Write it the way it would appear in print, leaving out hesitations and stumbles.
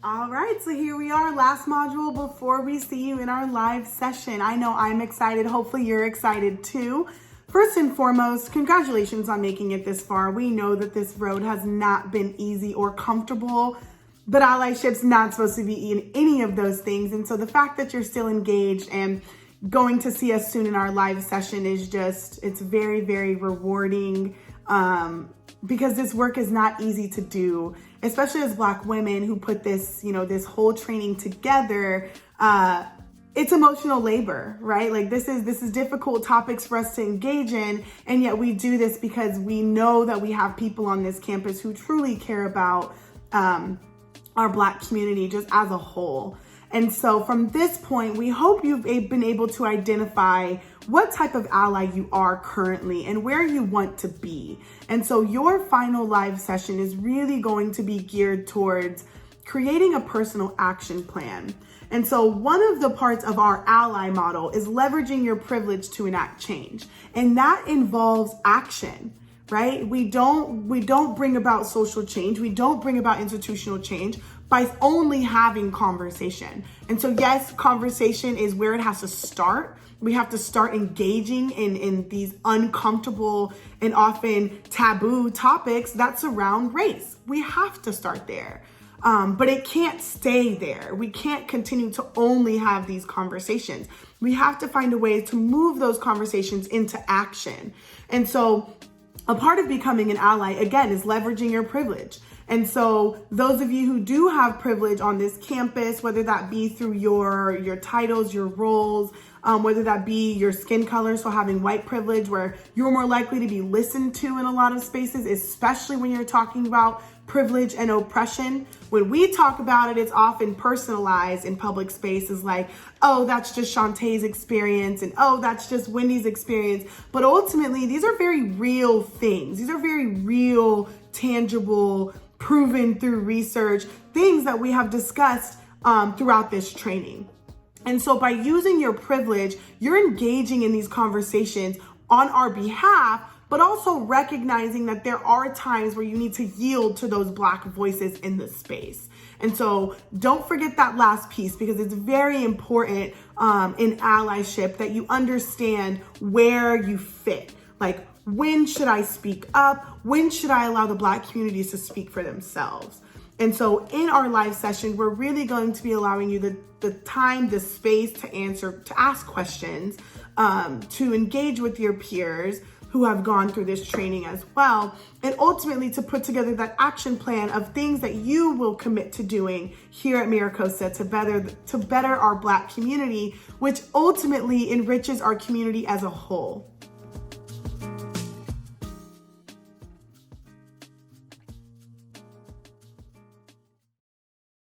All right, so here we are, last module before we see you in our live session. I know I'm excited. Hopefully you're excited too. First and foremost, congratulations on making it this far. We know that this road has not been easy or comfortable, but allyship's not supposed to be in any of those things. And so the fact that you're still engaged and going to see us soon in our live session is just, it's very, very rewarding because this work is not easy to do, especially as Black women who put this, this whole training together. It's emotional labor, right? Like this is difficult topics for us to engage in. And yet we do this because we know that we have people on this campus who truly care about our Black community just as a whole. And so from this point, we hope you've been able to identify what type of ally you are currently and where you want to be. And so your final live session is really going to be geared towards creating a personal action plan. And so one of the parts of our ally model is leveraging your privilege to enact change. And that involves action, right? We don't bring about social change. We don't bring about institutional change by only having conversation. And so yes, conversation is where it has to start. We have to start engaging in these uncomfortable and often taboo topics that surround race. We have to start there. But it can't stay there. We can't continue to only have these conversations. We have to find a way to move those conversations into action. And so a part of becoming an ally, again, is leveraging your privilege. And so those of you who do have privilege on this campus, whether that be through your titles, your roles, whether that be your skin color, so having white privilege where you're more likely to be listened to in a lot of spaces, especially when you're talking about privilege and oppression. When we talk about it, it's often personalized in public spaces like, oh, that's just Shantae's experience, and oh, that's just Wendy's experience. But ultimately, these are very real things. These are very real, tangible, proven through research, things that we have discussed throughout this training. And so by using your privilege, you're engaging in these conversations on our behalf, but also recognizing that there are times where you need to yield to those Black voices in the space. And so don't forget that last piece, because it's very important in allyship that you understand where you fit. Like, when should I speak up? When should I allow the Black communities to speak for themselves? And so in our live session, we're really going to be allowing you the time, the space to ask questions, to engage with your peers who have gone through this training as well, and ultimately to put together that action plan of things that you will commit to doing here at MiraCosta to better our Black community, which ultimately enriches our community as a whole.